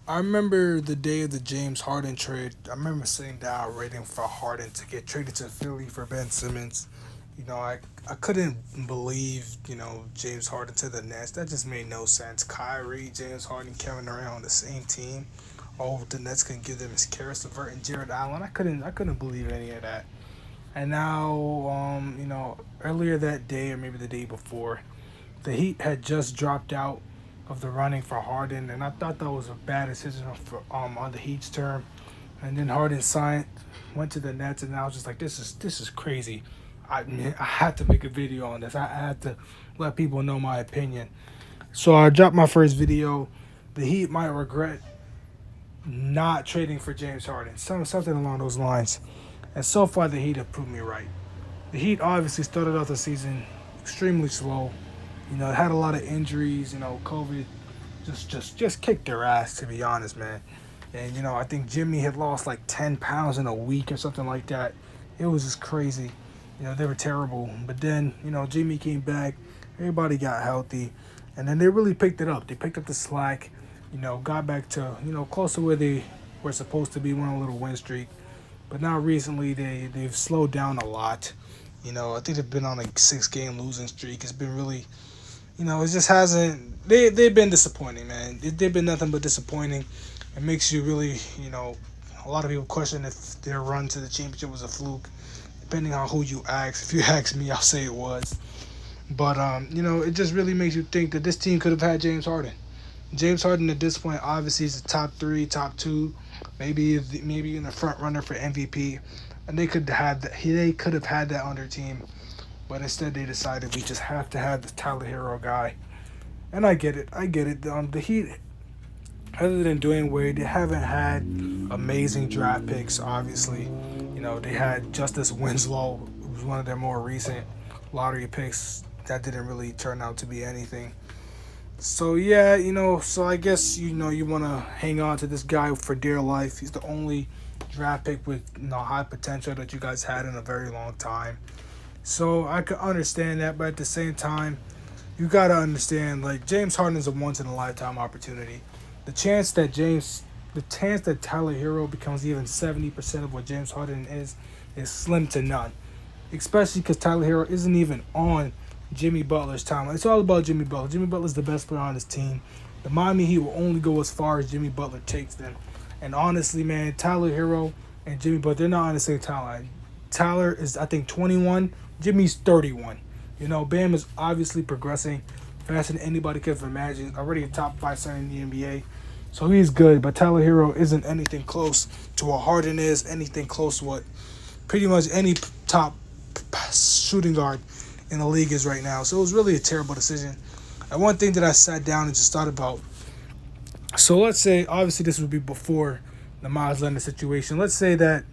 I remember the day of the James Harden trade. I remember sitting down waiting for Harden to get traded to Philly for Ben Simmons. I couldn't believe, James Harden to the Nets. That just made no sense. Kyrie, James Harden, Kevin Durant on the same team. Oh, the Nets can give them is Karis LeVert and Jared Allen. I couldn't believe any of that. And now, earlier that day or maybe the day before, the Heat had just dropped out of the running for Harden, and I thought that was a bad decision for on the Heat's term. And then Harden signed, went to the Nets, and I was just like, this is crazy. I had to make a video on this. I had to let people know my opinion. So I dropped my first video. The Heat might regret not trading for James Harden, something along those lines. And so far, the Heat have proved me right. The Heat obviously started off the season extremely slow. Had a lot of injuries. COVID just kicked their ass, to be honest, man. And I think Jimmy had lost like 10 pounds in a week or something like that. It was just crazy. They were terrible. But then Jimmy came back. Everybody got healthy, and then they really picked it up. They picked up the slack. Got back to close to where they were supposed to be. Went on a little win streak. But now recently they've slowed down a lot. I think they've been on a 6 game losing streak. It's been really, it just hasn't. They've been disappointing, man. They've been nothing but disappointing. It makes you really, a lot of people question if their run to the championship was a fluke. Depending on who you ask. If you ask me, I'll say it was. But it just really makes you think that this team could have had James Harden. James Harden at this point obviously is the top three, top two, maybe in the front runner for MVP, and they could have had that on their team, but instead they decided we just have to have this Tyler Hero guy, and I get it. The Heat, other than Dwayne Wade, they haven't had amazing draft picks. Obviously, they had Justice Winslow, who was one of their more recent lottery picks that didn't really turn out to be anything. So yeah, so I guess you want to hang on to this guy for dear life. He's the only draft pick with high potential that you guys had in a very long time. So I could understand that, but at the same time, you gotta understand like James Harden is a once in a lifetime opportunity. The chance that Tyler Hero becomes even 70% of what James Harden is slim to none. Especially because Tyler Herro isn't even on Jimmy Butler's timeline. It's all about Jimmy Butler. Jimmy Butler's the best player on his team. The Miami Heat will only go as far as Jimmy Butler takes them. And honestly, man, Tyler Herro and Jimmy Butler, they're not on the same timeline. Tyler is, I think, 21. Jimmy's 31. Bam is obviously progressing faster than anybody could have imagined. Already a top 5 center in the NBA. So he's good, but Tyler Herro isn't anything close to what Harden is, anything close to what pretty much any top shooting guard in the league is right now. So it was really a terrible decision. And one thing that I sat down and just thought about. So let's say, obviously, this would be before the Miles Leonard situation. Let's say that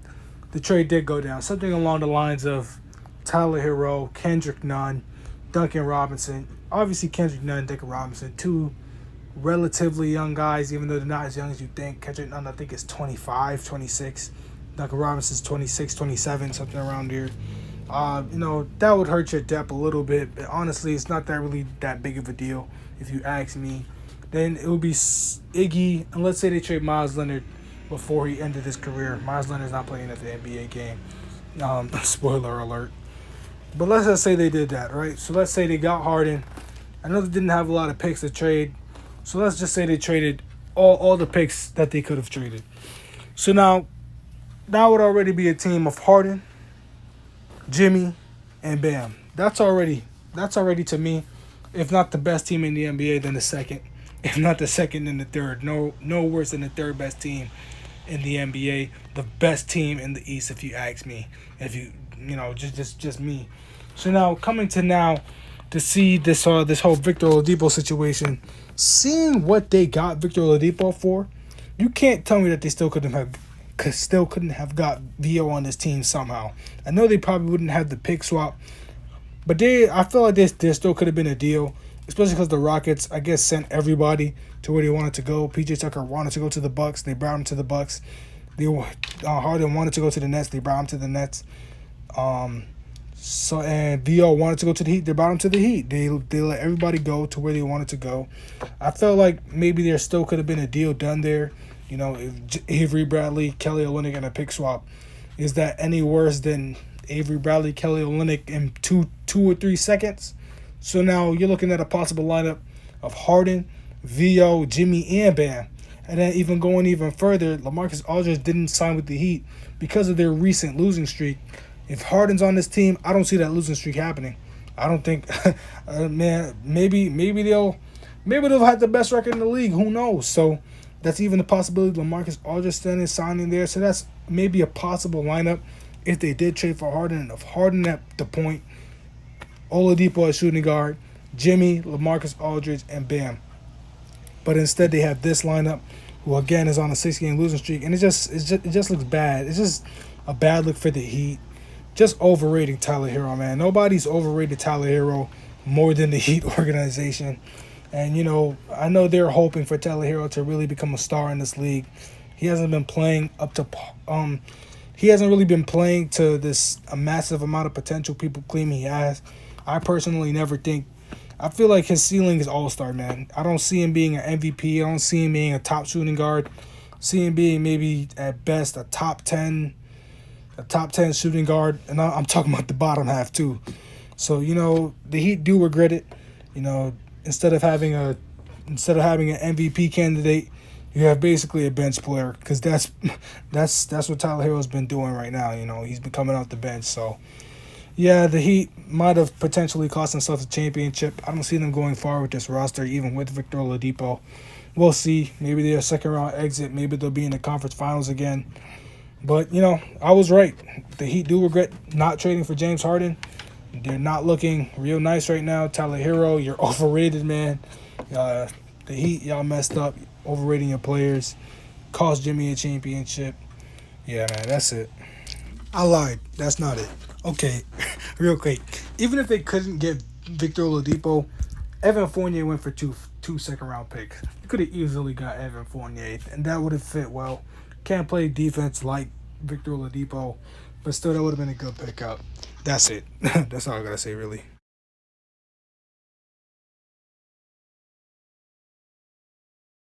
the trade did go down. Something along the lines of Tyler Hero, Kendrick Nunn, Duncan Robinson. Obviously, Kendrick Nunn, Duncan Robinson, two relatively young guys, even though they're not as young as you think. Kendrick Nunn, I think, is 25, 26. Duncan Robinson's 26, 27, something around there. That would hurt your depth a little bit. But honestly, it's not that really that big of a deal if you ask me. Then it would be Iggy, and let's say they trade Miles Leonard before he ended his career. Miles Leonard's not playing at the NBA game. Spoiler alert. But let's just say they did that, right? So let's say they got Harden. I know they didn't have a lot of picks to trade. So let's just say they traded all the picks that they could have traded. So now that would already be a team of Harden, Jimmy, and Bam. That's already to me, if not the best team in the NBA, then the second. If not the second, then the third. No worse than the third best team in the NBA. The best team in the East, if you ask me. If you just me. So now coming to now to see this whole Victor Oladipo situation, seeing what they got Victor Oladipo for, you can't tell me that they still couldn't have got VO on this team somehow. I know they probably wouldn't have the pick swap, but I feel like there still could have been a deal, especially because the Rockets, I guess, sent everybody to where they wanted to go. PJ Tucker wanted to go to the Bucks. They brought him to the Bucks. Harden wanted to go to the Nets. They brought him to the Nets. So and VO wanted to go to the Heat. They brought him to the Heat. They let everybody go to where they wanted to go. I felt like maybe there still could have been a deal done there. You know, if Avery Bradley, Kelly Olynyk, and a pick swap. Is that any worse than Avery Bradley, Kelly Olynyk in two or 3 seconds? So now you're looking at a possible lineup of Harden, VO, Jimmy, and Bam. And then even going even further, LaMarcus Aldridge didn't sign with the Heat because of their recent losing streak. If Harden's on this team, I don't see that losing streak happening. I don't think, man. Maybe they'll have the best record in the league. Who knows? So that's even a possibility. LaMarcus Aldridge signing there. So that's maybe a possible lineup if they did trade for Harden. And if Harden at the point, Oladipo at shooting guard, Jimmy, LaMarcus Aldridge, and Bam. But instead they have this lineup, who again is on a 6-game losing streak, and it just looks bad. It's just a bad look for the Heat. Just overrating Tyler Herro, man. Nobody's overrated Tyler Herro more than the Heat organization. And I know they're hoping for Tyler Herro to really become a star in this league. He hasn't been playing up to he hasn't really been playing to this a massive amount of potential people claim he has. I personally never think. I feel like his ceiling is all-star, man. I don't see him being an MVP. I don't see him being a top shooting guard. I see him being maybe at best a top 10 shooting guard, and I'm talking about the bottom half too. So the Heat do regret it. Instead of having an MVP candidate, you have basically a bench player, because that's what Tyler Herro's been doing right now. He's been coming off the bench. So yeah, the Heat might have potentially cost themselves a championship. I don't see them going far with this roster, even with Victor Oladipo. We'll see. Maybe they're a second-round exit. Maybe they'll be in the conference finals again. But, I was right. The Heat do regret not trading for James Harden. They're not looking real nice right now. Tyler Herro, you're overrated, man. The Heat, y'all messed up, overrating your players. Cost Jimmy a championship. Yeah, man, that's it. I lied. That's not it. Okay, real quick. Even if they couldn't get Victor Oladipo, Evan Fournier went for two second-round picks. You could have easily got Evan Fournier, and that would have fit well. Can't play defense like Victor Oladipo, but still, that would have been a good pickup. That's it. That's all I gotta say, really.